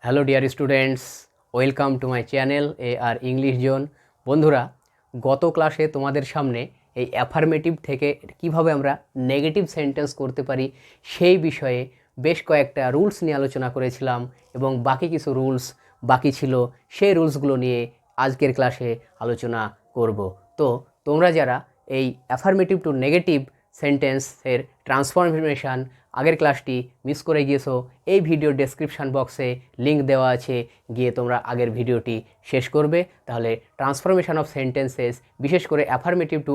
Hello dear students, welcome to my channel আর English zone. বন্ধুরা, গত ক্লাসে তোমাদের সামনে এই অ্যাফার্মেটিভ থেকে কিভাবে আমরা নেগেটিভ সেন্টেন্স করতে পারি সেই বিষয়ে বেশ কয়েকটা রুলস নিয়ে আলোচনা করেছিলাম এবং বাকি কিছু রুলস বাকি ছিল, সেই রুলসগুলো নিয়ে আজকের ক্লাসে আলোচনা করব। তো তোমরা যারা এই অ্যাফার্মেটিভ টু নেগেটিভ সেন্টেন্সের ট্রান্সফরমেশন আগের ক্লাসটি মিস করে গিয়েছো, এই ভিডিওর ডেসক্রিপশান বক্সে লিঙ্ক দেওয়া আছে, গিয়ে তোমরা আগের ভিডিওটি শেষ করবে। তাহলে ট্রান্সফরমেশন অফ সেন্টেন্সেস, বিশেষ করে অ্যাফার্মেটিভ টু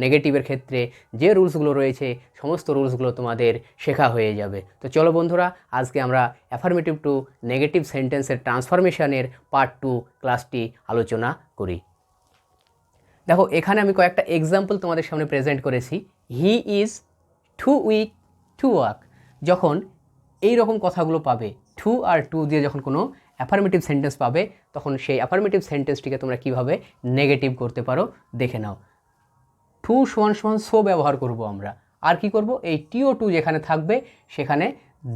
নেগেটিভের ক্ষেত্রে যে রুলসগুলো রয়েছে সমস্ত রুলসগুলো তোমাদের শেখা হয়ে যাবে। তো চলো বন্ধুরা, আজকে আমরা অ্যাফার্মেটিভ টু নেগেটিভ সেন্টেন্সের ট্রান্সফরমেশনের পার্ট 2 ক্লাসটি আলোচনা করি। দেখো, এখানে আমি কয়েকটা এক্সাম্পল তোমাদের সামনে প্রেজেন্ট করেছি। He is too weak to walk. যখন এই রকম কথাগুলো পাবে, টু আর টু দিয়ে যখন কোনো অ্যাফার্মেটিভ সেন্টেন্স পাবে, তখন সেই অ্যাফার্মেটিভ সেন্টেন্সটিকে তোমরা কীভাবে নেগেটিভ করতে পারো দেখে নাও। টু সমান সমান সো ব্যবহার করব আমরা। আর কি করব, এই টিও টু যেখানে থাকবে সেখানে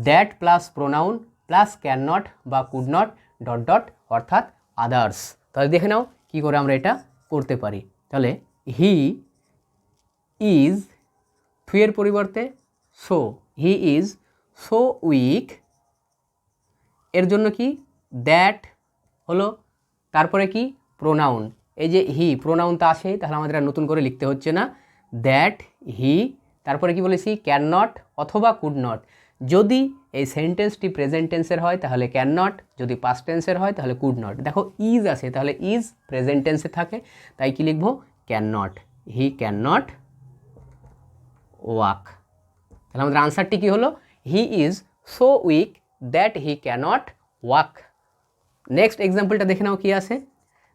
that plus pronoun plus can not বা কুড নট ডট ডট অর্থাৎ আদার্স। তাহলে দেখে নাও কী করে আমরা এটা করতে পারি। তাহলে হি ইজ, টু এর পরিবর্তে so, he is so week, এর জন্য কি দ্যাট হলো, তারপরে কি প্রোনাউন, এই যে হি প্রোনাউনটা আসে, তাহলে আমাদের আর নতুন করে লিখতে হচ্ছে না, দ্যাট হি, তারপরে কি বলেছি ক্যান নট অথবা কুড নট। যদি এই সেন্টেন্সটি প্রেজেন্ট টেন্সের হয় তাহলে ক্যান নট, যদি পাস্ট টেন্সের হয় তাহলে কুড নট। দেখো ইজ আছে, তাহলে ইজ প্রেজেন্ট টেন্সে থাকে, তাই কি লিখবো can not, he can not walk. তাহলে আমাদের আনসারটি কী হলো, he is so weak that he can't walk. Next এক্সাম্পলটা দেখে নাও কি আছে।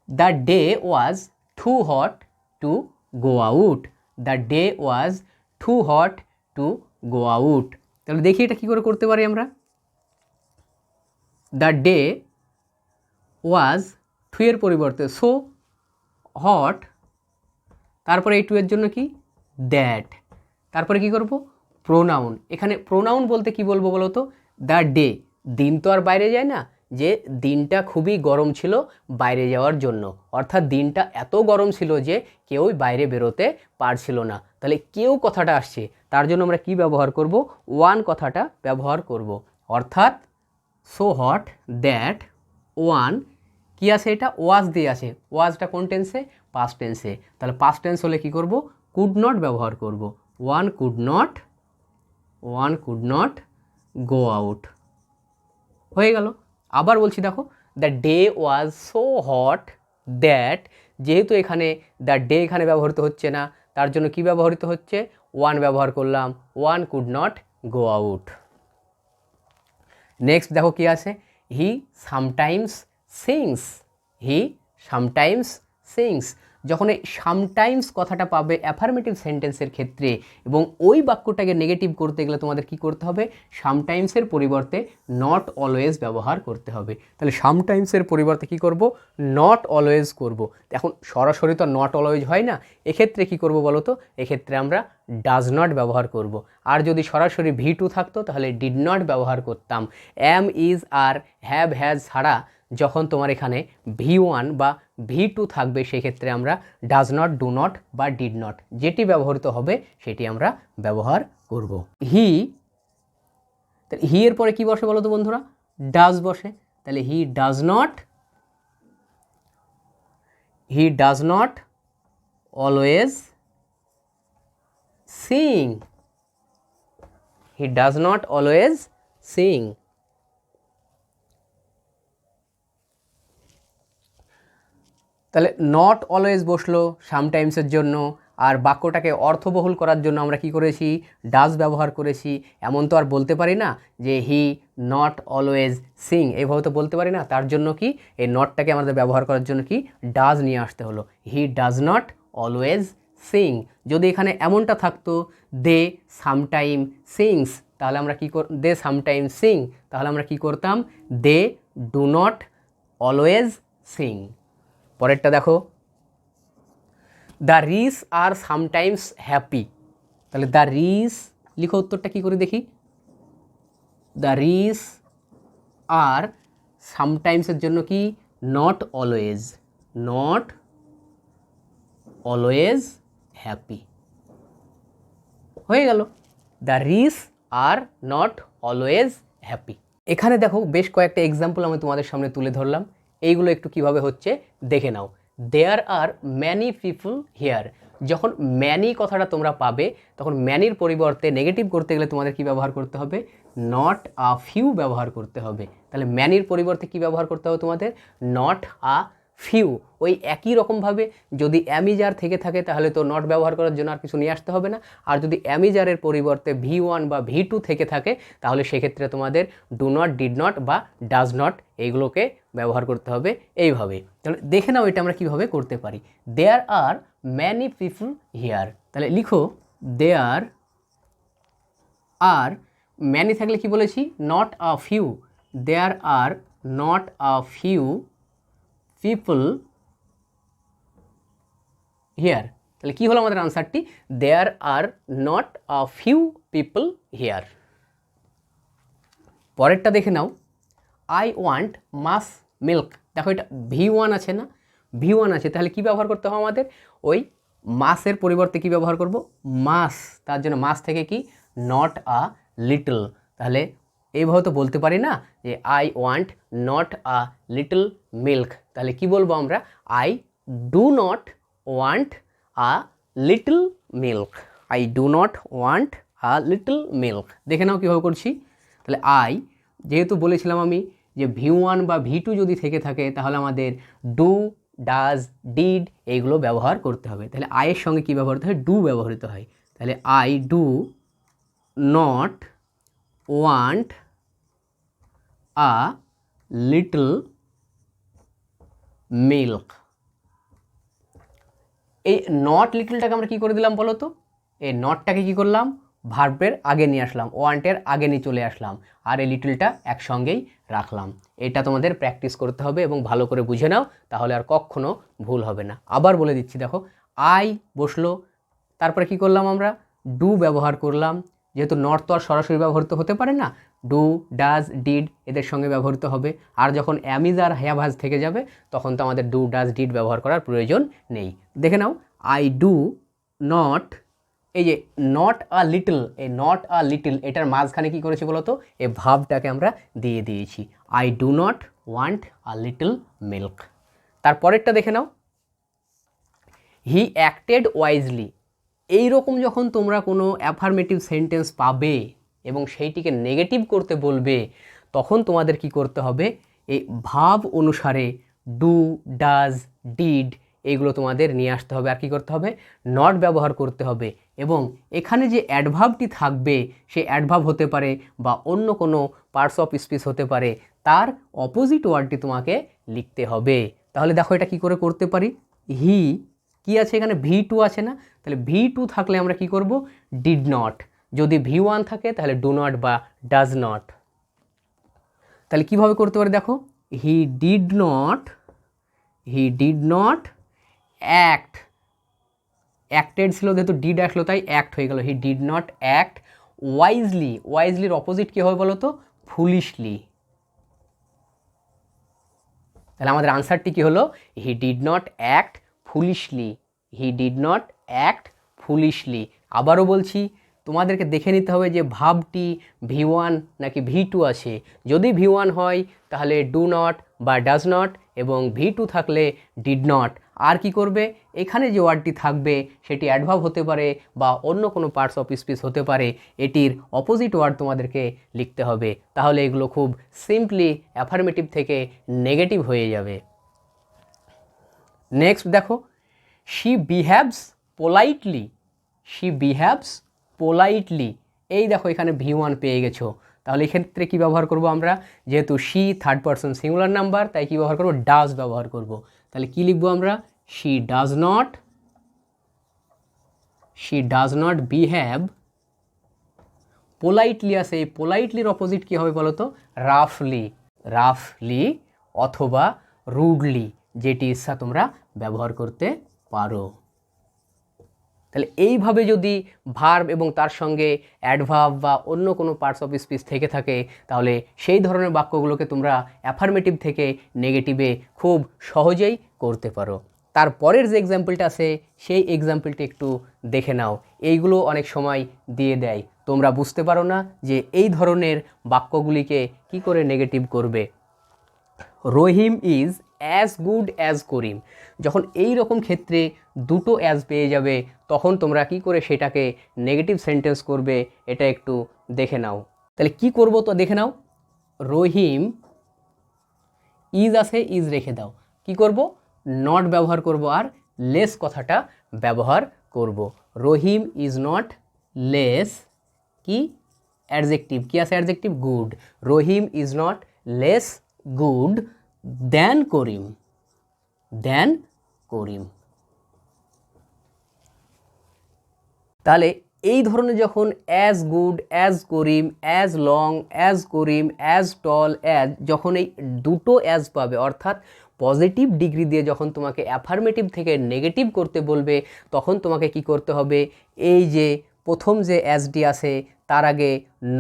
The day was too hot to go out. The day was too hot to go out. তাহলে দেখি এটা কী করে করতে পারি আমরা। দ্য ডে ওয়াজ, টু এর পরিবর্তে সো, হট, তারপরে এই টু এর জন্য কি দ্যাট, তারপরে কি করব প্রোনাউন। এখানে প্রোনাউন বলতে কি বলবো বলো তো, দ্য ডে, দিন তো আর বাইরে যায় না, যে দিনটা খুবই গরম ছিল বাইরে যাওয়ার জন্য, অর্থাৎ দিনটা এত গরম ছিল যে কেউই বাইরে বেরোতে পারছিল না। তাহলে কেউ কথাটা আসছে, তার জন্য আমরা কি ব্যবহার করব, ওয়ান কথাটা ব্যবহার করব, অর্থাৎ সো হট দ্যাট ওয়ান, কি আছে এটা ওয়াজ দিয়ে আছে, ওয়াজটা কোন টেন্সে পাস্ট টেন্সে, তাহলে পাস্ট টেন্স হলে কি করব কুড নট ব্যবহার করব, one could not go out. হয়ে গেল। আবার বলছি দেখো, the day was so hot that, যেহেতু এখানে দ্য ডে এখানে ব্যবহৃত হচ্ছে না, তার জন্য কি ব্যবহৃত হচ্ছে ওয়ান ব্যবহার করলাম, one could not go out. Next দেখো কি আছে, হি সামটাইমস সিংস। হি সামটাইমস সিংস। যখন এই সামটাইমস কথাটা পাবে অ্যাফার্মেটিভ সেন্টেন্সের ক্ষেত্রে এবং ওই বাক্যটাকে নেগেটিভ করতে গেলে তোমাদের কি করতে হবে, সামটাইমসের পরিবর্তে নট অলওয়েজ ব্যবহার করতে হবে। তাহলে সামটাইমসের পরিবর্তে কি করব, নট অলওয়েজ করব। এখন সরাসরি তো নট অলওয়েজ হয় না, এক্ষেত্রে কি করব বলো তো, এক্ষেত্রে আমরা ডাজ নট ব্যবহার করব। আর যদি সরাসরি ভি টু থাকতো তাহলে ডিড নট ব্যবহার করতাম। অ্যাম, ইজ আর হ্যাভ, হ্যাজ ছাড়া যখন তোমার এখানে ভি ওয়ান বা ভি টু থাকবে সেক্ষেত্রে আমরা ডাজ নট, ডু নট বা ডিড নট যেটি ব্যবহৃত হবে সেটি আমরা ব্যবহার করব। হি, তাহলে হি এর পরে কী বসে বলো তো বন্ধুরা, ডাজ বসে। তাহলে he does not always Singh. He does not always Singh. তাহলে নট অলওয়েজ বসলো সামটাইমসের জন্য, আর বাক্যটাকে অর্থবহুল করার জন্য আমরা কি করেছি, ডাজ ব্যবহার করেছি। এমন তো আর বলতে পারি না যে হি নট অলওয়েজ সিং, এইভাবে তো বলতে পারি না, তার জন্য কি এই নটটাকে আমাদের ব্যবহার করার জন্য কি ডাজ নিয়ে আসতে হলো, he does not always Singh. যদি এখানে এমনটা থাকতো দে সামটাইম সিংস, তাহলে আমরা কি দে সামটাইম সিং, তাহলে আমরা কি করতাম, they do not always sing. পরেরটা দেখো, the rich are sometimes happy. তাহলে দ্য রিচ লিখো, উত্তরটা কী করে দেখি, দ্য রিচ আর সামটাইমসের জন্য কি not always, not always happy, হয়ে গেল। The rich are not always happy. এখানে দেখো বেশ কয়েকটা এক্সাম্পল আমি তোমাদের সামনে তুলে ধরলাম, এইগুলো একটু কিভাবে হচ্ছে দেখে নাও। দেয়ার আর ম্যানি পিপল হিয়ার, যখন ম্যানি কথাটা তোমরা পাবে তখন ম্যানির পরিবর্তে নেগেটিভ করতে গেলে তোমাদের কি ব্যবহার করতে হবে, নট আ ফিউ ব্যবহার করতে হবে। তাহলে ম্যানির পরিবর্তে কি ব্যবহার করতে হবে তোমাদের, নট আ ফিউ। ওই একই রকমভাবে যদি অ্যামিজার থেকে থাকে তাহলে তো নট ব্যবহার করার জন্য আর কিছু নিয়ে আসতে হবে না। আর যদি অ্যামিজারের পরিবর্তে V1 বা V2 থেকে থাকে তাহলে সেক্ষেত্রে তোমাদের ডু নট, ডিড নট বা ডাজ নট এইগুলোকে ব্যবহার করতে হবে এইভাবে। তাহলে দেখে নাও এটা আমরা কীভাবে করতে পারি। There are many people here, তাহলে লিখো দেয়ার আর, ম্যানি থাকলে কি বলেছি, not a few, there are not a few people here. তাহলে কি হলো আমাদের আনসারটি, there are not a few people here. পরেরটা দেখে নাও, আই ওয়ান্ট মাস মিল্ক। দেখো এটা V1 আছে না, V1 আছে, তাহলে কি ব্যবহার করতে হবে আমাদের, ওই মাসের পরিবর্তে কি ব্যবহার করব, মাস। তার জন্য মাস থেকে কি নট আ লিটল। তাহলে এইভাবে তো বলতে পারি না যে I want not a little milk, তাহলে কি বলবো আমরা, I do not want a little milk, I do not want a little milk. দেখে নাও কীভাবে করছি। তাহলে আই, যেহেতু বলেছিলাম আমি যে V1 বা V2 যদি থেকে থাকে তাহলে আমাদের ডু, ডাজ, ডিড এইগুলো ব্যবহার করতে হবে। তাহলে আয়ের সঙ্গে কী ব্যবহৃত হয়, ডু ব্যবহৃত হয়। তাহলে I do not want a little milk. এই নট লিটলটাকে আমরা কী করে দিলাম বলো তো, এই নটটাকে কী করলাম, ভার্বের আগে নিয়ে আসলাম, ওয়ান্টের আগে নিয়ে চলে আসলাম, আর এই লিটলটা একসঙ্গেই রাখলাম। এটা তোমাদের প্র্যাকটিস করতে হবে এবং ভালো করে বুঝে নাও, তাহলে আর কখনো ভুল হবে না। আবার বলে দিচ্ছি, দেখো আই বসলো, তারপরে কি করলাম আমরা, ডু ব্যবহার করলাম, যেহেতু নট তো আর সরাসরি ব্যবহৃত হতে পারে না, ডু, ডাজ, ডিড এদের সঙ্গে ব্যবহৃত হবে। আর যখন অ্যামিজ আর হ্যাভ হাজ থেকে যাবে তখন তো আমাদের ডু, ডাজ, ডিড ব্যবহার করার প্রয়োজন নেই। দেখে নাও, আই ডু নট, এই যে নট আ লিটল, এই নট আ লিটল এটার মাঝখানে কী করেছি বলো তো, এই ভাবটাকে আমরা দিয়ে দিয়েছি, I do not want a little milk. তারপরেরটা দেখে নাও, হি অ্যাক্টেড ওয়াইজলি। এইরকম যখন তোমরা কোনো অ্যাফার্মেটিভ সেন্টেন্স পাবে এবং সেইটিকে নেগেটিভ করতে বলবে তখন তোমাদের কি করতে হবে, এই ভাব অনুসারে ডু, ডাজ, ডিড এইগুলো তোমাদের নিয়ে আসতে হবে। আর কি করতে হবে, নট ব্যবহার করতে হবে। এবং এখানে যে অ্যাডভার্বটি থাকবে সেই অ্যাডভার্ব হতে পারে বা অন্য কোনো পার্টস অফ স্পিচ হতে পারে, তার অপোজিট ওয়ার্ডটি তোমাকে লিখতে হবে। তাহলে দেখো এটা কি করে করতে পারি, হি কি আছে এখানে, V2 আছে না, তাহলে V2 থাকলে আমরা কি করব, ডিড নট। যদি V1 থাকে তাহলে ডু নট বা ডাজ নট। তাহলে কিভাবে করতে পারি দেখো, he did not act, acted ছিল যেহেতু ডিড আসলো তাই অ্যাক্ট হয়ে গেল, he did not act wisely. ওয়াইজলির অপোজিট কী হবে বলো তো, ফুলিশলি। তাহলে আমাদের আনসারটি কী হলো, he did not act foolishly, he did not act foolishly. আবারও বলছি, তোমাদেরকে দেখে নিতে হবে যে ভাবটি V1 নাকি V2 আছে। যদি V1 হয় তাহলে ডু নট বা ডাজ নট, এবং V2 থাকলে ডিড নট। আর কি করবে, এখানে যে ওয়ার্ডটি থাকবে সেটি অ্যাডভার্ব হতে পারে বা অন্য কোনো পার্টস অফ স্পিচ হতে পারে, এটির অপোজিট ওয়ার্ড তোমাদেরকে লিখতে হবে। তাহলে এগুলো খুব সিম্পলি অ্যাফার্মেটিভ থেকে নেগেটিভ হয়ে যাবে। নেক্সট দেখো, she behaves politely, she behaves politely. এই দেখো এখানে V1 পেয়ে গেছো, তাহলে এক্ষেত্রে কী ব্যবহার করব আমরা, যেহেতু she third person singular number তাই কী ব্যবহার করব, ডাজ ব্যবহার করব। তাহলে কী লিখবো আমরা, she does not behave politely আছে, এই পোলাইটলির অপোজিট কী হবে বলো তো, রাফলি অথবা রুডলি, যেটি ইচ্ছা তোমরা ব্যবহার করতে পারো। তাহলে এইভাবে যদি ভার্ব এবং তার সঙ্গে অ্যাডভার্ব বা অন্য কোনো পার্টস অফ স্পিচ থেকে থাকে, তাহলে সেই ধরনের বাক্যগুলোকে তোমরা অ্যাফার্মেটিভ থেকে নেগেটিভে খুব সহজেই করতে পারো। তারপরের যে এক্সাম্পলটা আছে সেই এক্সাম্পলটি একটু দেখে নাও। এইগুলো অনেক সময় দিয়ে দেয়, তোমরা বুঝতে পারো না যে এই ধরনের বাক্যগুলিকে কি করে নেগেটিভ করবে। রহিম ইজ অ্যাজ গুড অ্যাজ করিম। যখন এই রকম ক্ষেত্রে দুটো অ্যাজ পেয়ে যাবে, তখন তোমরা কি করে সেটাকে নেগেটিভ সেন্টেন্স করবে এটা একটু দেখে নাও। তাহলে কি করব তো দেখে নাও। রহিম ইজ আছে, ইজ রেখে দাও। কি করব, নট ব্যবহার করব আর লেস কথাটা ব্যবহার করব। রহিম ইজ নট লেস কি অ্যাডজেক্টিভ, কি আছে adjective, good. Rahim is not less good than Karim, than Karim. তাহলে এই ধরনের যখন as good, as Karim, as long, as Karim, as tall, as, যখন এই দুটো অ্যাজ পাবে, অর্থাৎ পজিটিভ ডিগ্রি দিয়ে যখন তোমাকে অ্যাফার্মেটিভ থেকে নেগেটিভ করতে বলবে, তখন তোমাকে কি করতে হবে, এই যে প্রথম যে অ্যাজটি আছে তার আগে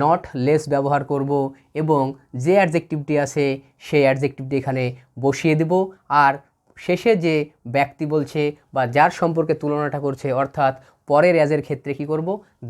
নট লেস ব্যবহার করব এবং যে অ্যাডজেক্টিভটি আছে সেই অ্যাডজেক্টিভটি এখানে বসিয়ে দেব। আর শেষে যে ব্যক্তি বলছে বা যার সম্পর্কে তুলনাটা করছে, অর্থাৎ পরের অ্যাজের ক্ষেত্রে কি করব,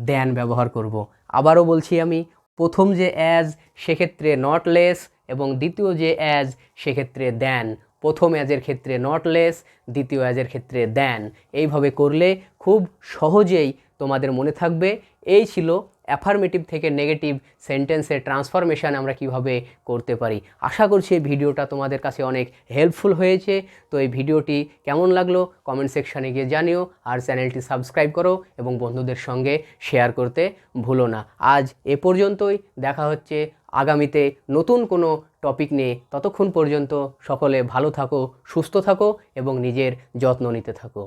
দেন ব্যবহার করব। আবারও বলছি আমি, প্রথম যে অ্যাজ সেক্ষেত্রে নট লেস এবং দ্বিতীয় যে অ্যাজ সেক্ষেত্রে দেন। প্রথম অ্যাজের ক্ষেত্রে নট লেস, দ্বিতীয় অ্যাজের ক্ষেত্রে দেন। এইভাবে করলে খুব সহজেই তোমাদের মনে থাকবে। এই ছিল অ্যাফার্মেটিভ থেকে নেগেটিভ সেন্টেন্সের ট্রান্সফরমেশান আমরা কিভাবে করতে পারি। আশা করছি এই ভিডিওটা তোমাদের কাছে অনেক হেল্পফুল হয়েছে। তো এই ভিডিওটি কেমন লাগলো কমেন্ট সেকশানে গিয়ে জানিও, আর চ্যানেলটি সাবস্ক্রাইব করো এবং বন্ধুদের সঙ্গে শেয়ার করতে ভুলো না। আজ এ পর্যন্তই, দেখা হচ্ছে আগামীতে নতুন কোনো টপিক নিয়ে। ততক্ষণ পর্যন্ত সকলে ভালো থাকো, সুস্থ থাকো এবং নিজের যত্ন নিতে থাকো।